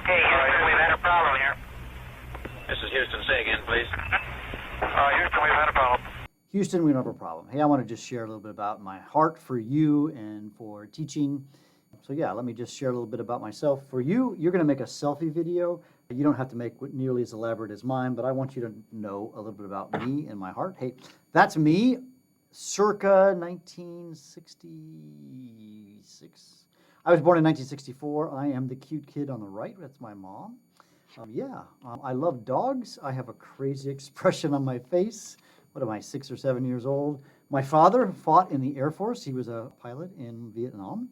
Hey, Houston, we've had a problem here. This is Houston. Say again, please. Houston, we've had a problem. Houston, we don't have a problem. Hey, I want to just share a little bit about my heart for you and for teaching. So yeah, let me just share a little bit about myself. For you, you're going to make a selfie video. You don't have to make it nearly as elaborate as mine, but I want you to know a little bit about me and my heart. Hey, that's me, circa 1966. I was born in 1964. I am the cute kid on the right. That's my mom. I love dogs. I have a crazy expression on my face. What am I, 6 or 7 years old? My father fought in the Air Force. He was a pilot in Vietnam.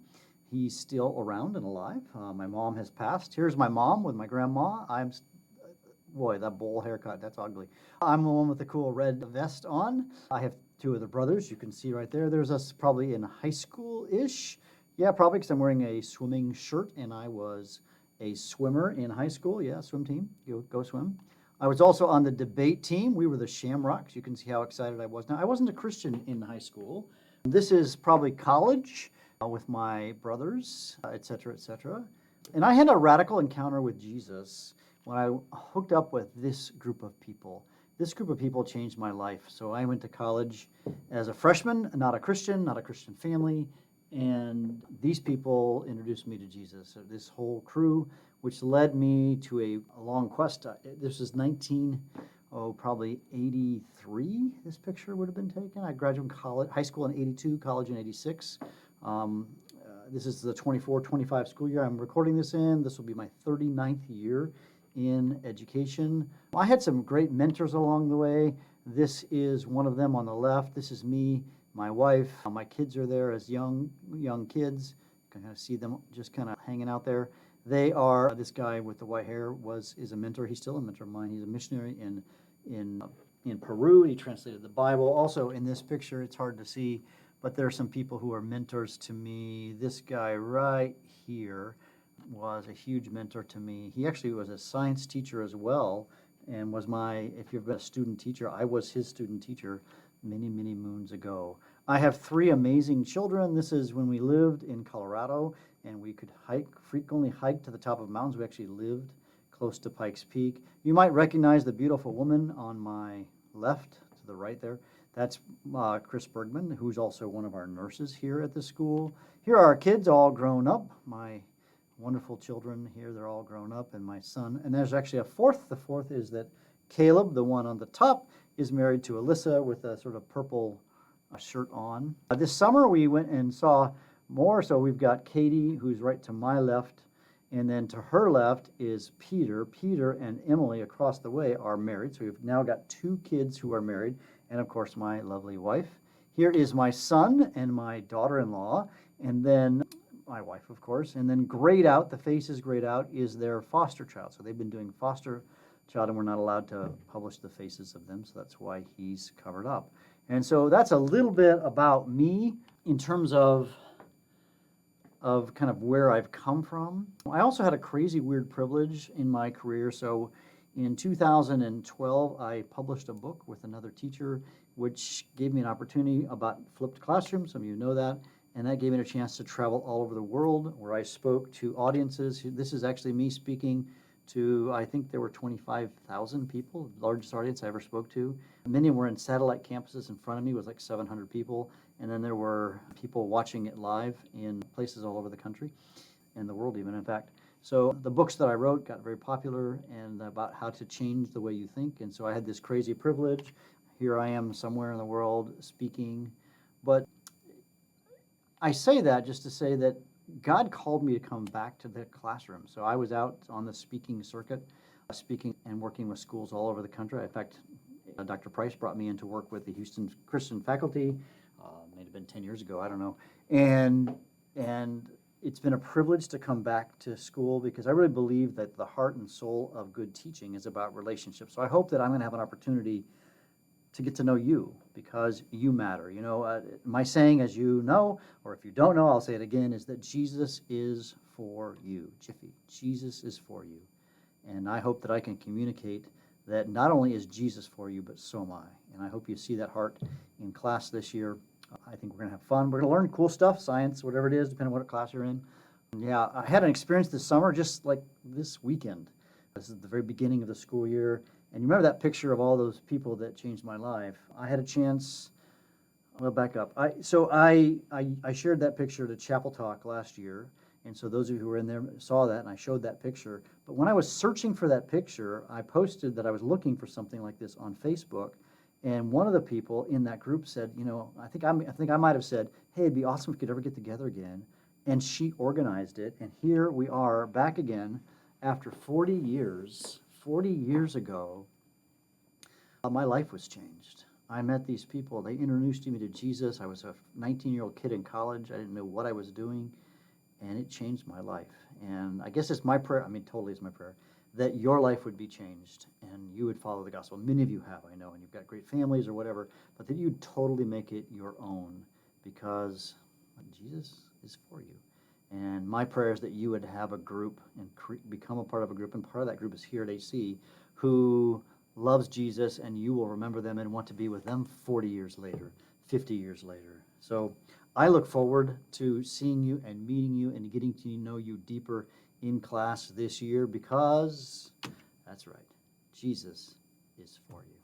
He's still around and alive. My mom has passed. Here's my mom with my grandma. Boy, that bowl haircut, that's ugly. I'm the one with the cool red vest on. I have two other brothers. You can see right there. There's us probably in high school-ish. Yeah, probably because I'm wearing a swimming shirt, and I was a swimmer in high school. Yeah, swim team. Go swim. I was also on the debate team. We were the Shamrocks. You can see how excited I was. Now, I wasn't a Christian in high school. This is probably college with my brothers, et cetera, et cetera. And I had a radical encounter with Jesus when I hooked up with this group of people. This group of people changed my life. So I went to college as a freshman, not a Christian family. And these people introduced me to Jesus. So this whole crew, which led me to a long quest. This was probably 83, this picture would have been taken. I graduated high school in 82, college in 86. This is the 24-25 school year I'm recording this in. This will be my 39th year in education. I had some great mentors along the way. This is one of them on the left. This is me, my wife. My kids are there as young kids. You can kind of see them just kind of hanging out there. They are, this guy with the white hair is a mentor. He's still a mentor of mine. He's a missionary in Peru. He translated the Bible. Also in this picture, it's hard to see, but there are some people who are mentors to me. This guy right here was a huge mentor to me. He actually was a science teacher as well, and was if you've been a student teacher, I was his student teacher many, many moons ago. I have 3 amazing children. This is when we lived in Colorado, and we could frequently hike to the top of mountains. We actually lived close to Pikes Peak. You might recognize the beautiful woman on my left, to the right there. That's Jon Bergmann, who's also one of our nurses here at the school. Here are our kids all grown up. My wonderful children here, they're all grown up, and my son. And there's actually a fourth. The fourth is that Caleb, the one on the top, is married to Alyssa with a sort of purple shirt on. This summer we went and saw more. So we've got Katie, who's right to my left, and then to her left is Peter. Peter and Emily across the way are married. So we've now got 2 kids who are married, and of course my lovely wife. Here is my son and my daughter-in-law, and then my wife, of course, and then grayed out, the faces grayed out, is their foster child. So they've been doing foster child, and we're not allowed to publish the faces of them, so that's why he's covered up. And so that's a little bit about me in terms of kind of where I've come from. I also had a crazy weird privilege in my career. So in 2012, I published a book with another teacher, which gave me an opportunity about flipped classrooms. Some of you know that. And that gave me a chance to travel all over the world, where I spoke to audiences. This is actually me speaking to, I think there were 25,000 people, the largest audience I ever spoke to. Many were in satellite campuses. In front of me was like 700 people. And then there were people watching it live in places all over the country and the world even, in fact. So the books that I wrote got very popular, and about how to change the way you think. And so I had this crazy privilege. Here I am somewhere in the world speaking. But I say that just to say that God called me to come back to the classroom. So I was out on the speaking circuit, speaking and working with schools all over the country. In fact, Dr. Price brought me in to work with the Houston Christian faculty. May have been 10 years ago, I don't know. And it's been a privilege to come back to school, because I really believe that the heart and soul of good teaching is about relationships. So I hope that I'm going to have an opportunity to get to know you, because you matter. You know, my saying, as you know, or if you don't know, I'll say it again, is that Jesus is for you. Jiffy, Jesus is for you. And I hope that I can communicate that not only is Jesus for you, but so am I. And I hope you see that heart in class this year. I think we're going to have fun. We're going to learn cool stuff, science, whatever it is, depending on what class you're in. Yeah, I had an experience this summer, just like this weekend. This is the very beginning of the school year. And you remember that picture of all those people that changed my life? I had a chance, well, back up. I shared that picture at a chapel talk last year. And so those of you who were in there saw that, and I showed that picture. But when I was searching for that picture, I posted that I was looking for something like this on Facebook. And one of the people in that group said, I think I might have said, hey, it'd be awesome if we could ever get together again. And she organized it, and here we are back again after 40 years. 40 years ago, my life was changed. I met these people. They introduced me to Jesus. I was a 19-year-old kid in college. I didn't know what I was doing, and it changed my life. And I guess it's my prayer, totally it's my prayer, that your life would be changed and you would follow the gospel. Many of you have, I know, and you've got great families or whatever, but that you'd totally make it your own because Jesus is for you. And my prayer is that you would have a group and become a part of a group, and part of that group is here at AC, who loves Jesus, and you will remember them and want to be with them 40 years later, 50 years later. So I look forward to seeing you and meeting you and getting to know you deeper in class this year because, that's right, Jesus is for you.